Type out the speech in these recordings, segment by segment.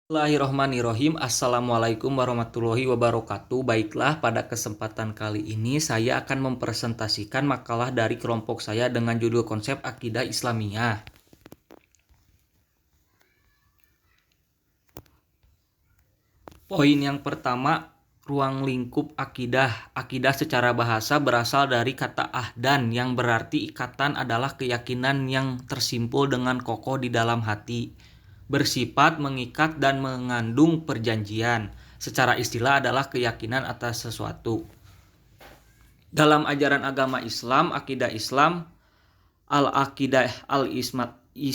Bismillahirrohmanirrohim. Assalamualaikum warahmatullahi wabarakatuh. Baiklah, pada kesempatan kali ini saya akan mempresentasikan makalah dari kelompok saya dengan judul konsep akidah Islamiyah. Poin yang pertama, ruang lingkup akidah. Akidah secara bahasa berasal dari kata ahdan yang berarti ikatan adalah keyakinan yang tersimpul dengan kokoh di dalam hati, bersifat mengikat dan mengandung perjanjian. Secara istilah adalah keyakinan atas sesuatu. Dalam ajaran agama Islam, akidah Islam, al-aqidah al-islamiyah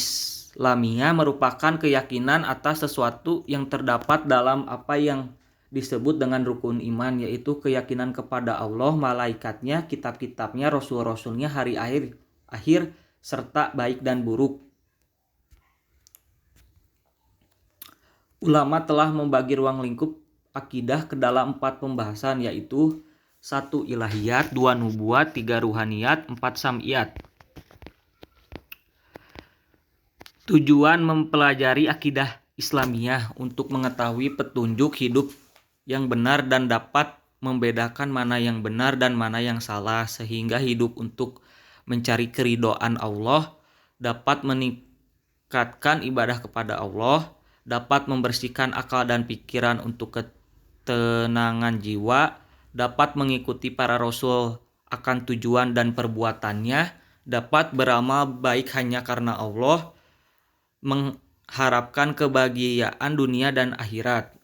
merupakan keyakinan atas sesuatu yang terdapat dalam apa yang disebut dengan rukun iman, yaitu keyakinan kepada Allah, malaikatnya, kitab-kitabnya, rasul-rasulnya, hari akhir, serta baik dan buruk. Ulama telah membagi ruang lingkup akidah ke dalam 4 pembahasan, yaitu 1. Ilahiyat, 2. Nubuat, 3. Ruhaniyat, 4. Sam'iyat. Tujuan mempelajari akidah Islamiyah untuk mengetahui petunjuk hidup yang benar dan dapat membedakan mana yang benar dan mana yang salah, sehingga hidup untuk mencari keridhaan Allah, dapat meningkatkan ibadah kepada Allah, dapat membersihkan akal dan pikiran untuk ketenangan jiwa, dapat mengikuti para rasul akan tujuan dan perbuatannya, dapat beramal baik hanya karena Allah, mengharapkan kebahagiaan dunia dan akhirat.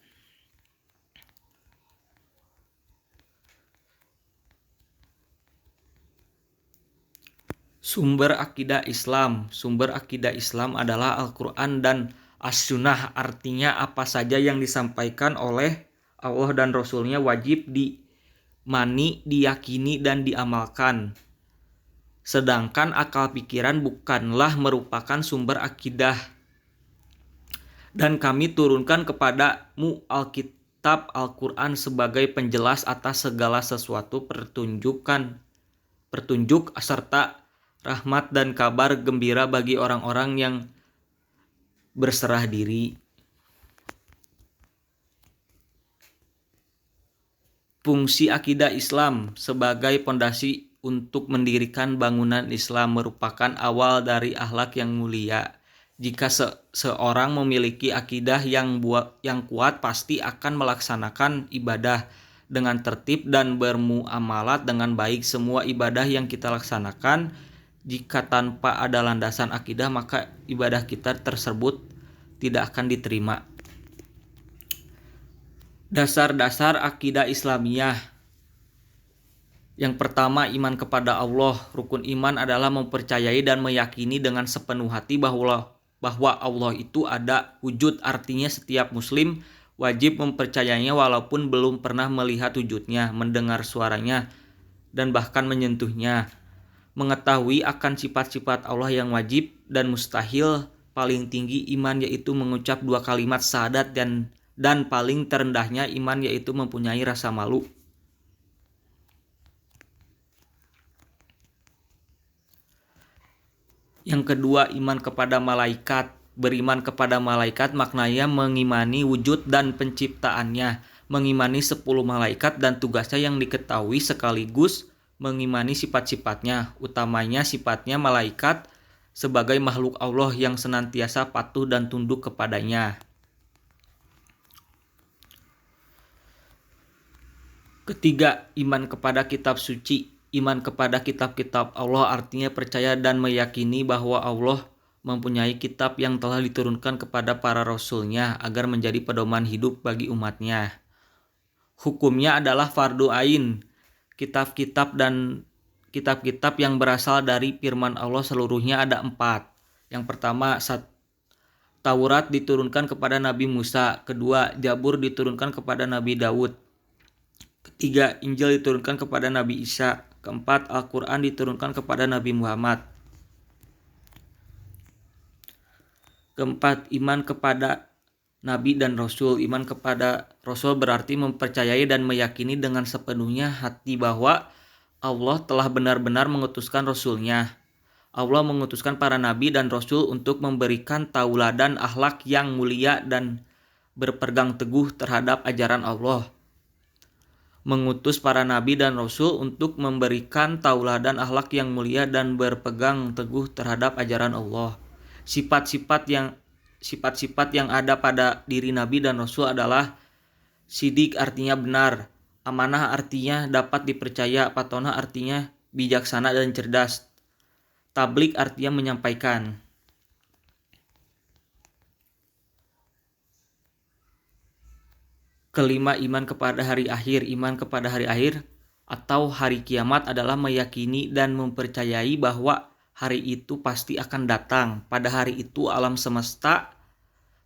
Sumber akidah Islam. Sumber akidah Islam adalah Al-Quran dan As-Sunnah. Artinya apa saja yang disampaikan oleh Allah dan Rasulnya wajib diimani, diyakini, dan diamalkan. Sedangkan akal pikiran bukanlah merupakan sumber akidah. Dan kami turunkan kepadamu Alkitab Al-Quran sebagai penjelas atas segala sesuatu, petunjuk serta rahmat dan kabar gembira bagi orang-orang yang berserah diri. Fungsi akidah Islam sebagai pondasi untuk mendirikan bangunan Islam merupakan awal dari akhlak yang mulia. Jika seorang memiliki akidah yang kuat, pasti akan melaksanakan ibadah dengan tertib dan bermuamalat dengan baik. Semua ibadah yang kita laksanakan, jika tanpa ada landasan akidah, maka ibadah kita tersebut tidak akan diterima. Dasar-dasar akidah Islamiyah. Yang pertama, iman kepada Allah. Rukun iman adalah mempercayai dan meyakini dengan sepenuh hati bahwa Allah itu ada wujud. Artinya setiap muslim wajib mempercayainya walaupun belum pernah melihat wujudnya, mendengar suaranya, dan bahkan menyentuhnya. Mengetahui akan sifat-sifat Allah yang wajib dan mustahil. Paling tinggi iman yaitu mengucap 2 kalimat syahadat, dan paling terendahnya iman yaitu mempunyai rasa malu. Yang kedua, iman kepada malaikat. Beriman kepada malaikat maknanya mengimani wujud dan penciptaannya, mengimani 10 malaikat dan tugasnya yang diketahui, sekaligus mengimani sifat-sifatnya, utamanya sifatnya malaikat sebagai makhluk Allah yang senantiasa patuh dan tunduk kepadanya. Ketiga, iman kepada kitab suci. Iman kepada kitab-kitab Allah artinya percaya dan meyakini bahwa Allah mempunyai kitab yang telah diturunkan kepada para rasulnya agar menjadi pedoman hidup bagi umatnya. Hukumnya adalah fardu ain. Kitab-kitab yang berasal dari firman Allah seluruhnya ada 4. Yang pertama, Taurat diturunkan kepada Nabi Musa. Kedua, Zabur diturunkan kepada Nabi Daud. Ketiga, Injil diturunkan kepada Nabi Isa. Keempat, Al-Quran diturunkan kepada Nabi Muhammad. Keempat, iman kepada Nabi dan Rasul. Iman kepada Rasul berarti mempercayai dan meyakini dengan sepenuhnya hati bahwa Allah telah benar-benar mengutuskan Rasul-Nya. Allah mengutuskan para nabi dan rasul untuk memberikan tauladan akhlak yang mulia dan berpegang teguh terhadap ajaran Allah, mengutus para nabi dan rasul untuk memberikan tauladan akhlak yang mulia dan berpegang teguh terhadap ajaran Allah. Sifat-sifat yang ada pada diri nabi dan rasul adalah sidik artinya benar, amanah artinya dapat dipercaya, patonah artinya bijaksana dan cerdas, tablik artinya menyampaikan. Kelima, iman kepada hari akhir. Iman kepada hari akhir atau hari kiamat adalah meyakini dan mempercayai bahwa hari itu pasti akan datang. Pada hari itu alam semesta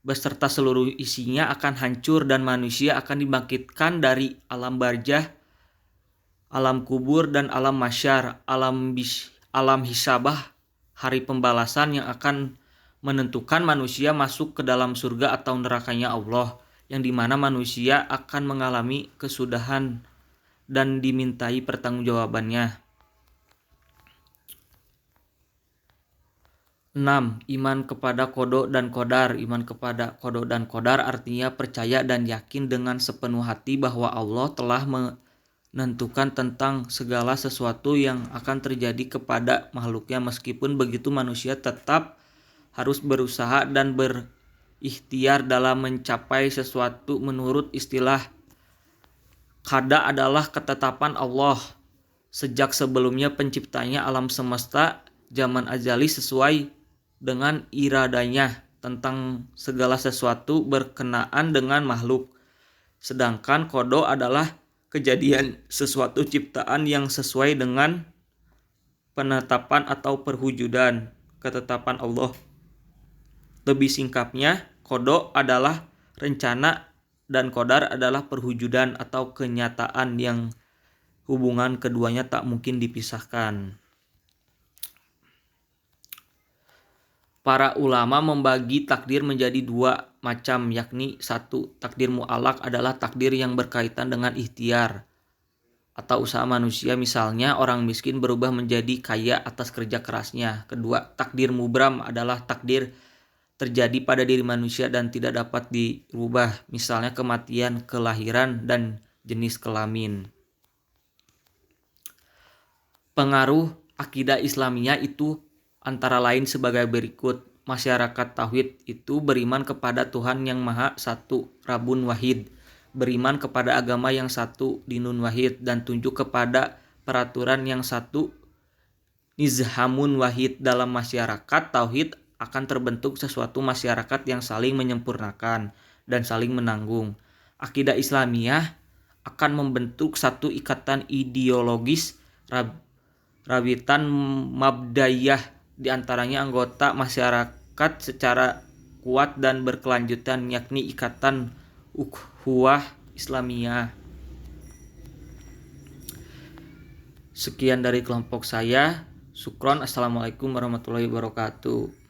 beserta seluruh isinya akan hancur dan manusia akan dibangkitkan dari alam barzah, alam kubur dan alam mahsyar, alam hisabah, hari pembalasan yang akan menentukan manusia masuk ke dalam surga atau nerakanya Allah, yang dimana manusia akan mengalami kesudahan dan dimintai pertanggungjawabannya. 6. Iman kepada qada dan qadar. Iman kepada qada dan qadar artinya percaya dan yakin dengan sepenuh hati bahwa Allah telah menentukan tentang segala sesuatu yang akan terjadi kepada makhluknya. Meskipun begitu, manusia tetap harus berusaha dan berikhtiar dalam mencapai sesuatu. Menurut istilah qada adalah ketetapan Allah sejak sebelumnya penciptanya alam semesta zaman azali sesuai dengan iradanya tentang segala sesuatu berkenaan dengan makhluk. Sedangkan qada adalah kejadian sesuatu ciptaan yang sesuai dengan penetapan atau perwujudan ketetapan Allah. Lebih singkatnya, qada adalah rencana dan qadar adalah perwujudan atau kenyataan yang hubungan keduanya tak mungkin dipisahkan. Para ulama membagi takdir menjadi dua macam, yakni 1. Takdir mu'allaq adalah takdir yang berkaitan dengan ikhtiar atau usaha manusia, misalnya orang miskin berubah menjadi kaya atas kerja kerasnya. 2. Takdir mubram adalah takdir terjadi pada diri manusia dan tidak dapat dirubah, misalnya kematian, kelahiran, dan jenis kelamin. Pengaruh akidah Islamiyah itu antara lain sebagai berikut. Masyarakat tauhid itu beriman kepada Tuhan yang Maha Satu, Rabbun Wahid, beriman kepada agama yang satu, Dinun Wahid, dan tunduk kepada peraturan yang satu, Nizhamun Wahid. Dalam masyarakat tauhid akan terbentuk sesuatu masyarakat yang saling menyempurnakan dan saling menanggung. Akidah Islamiyah akan membentuk satu ikatan ideologis, rawitan mabda'iyah, di antaranya anggota masyarakat secara kuat dan berkelanjutan, yakni ikatan ukhuwah Islamiyah. Sekian dari kelompok saya. Syukron. Assalamualaikum warahmatullahi wabarakatuh.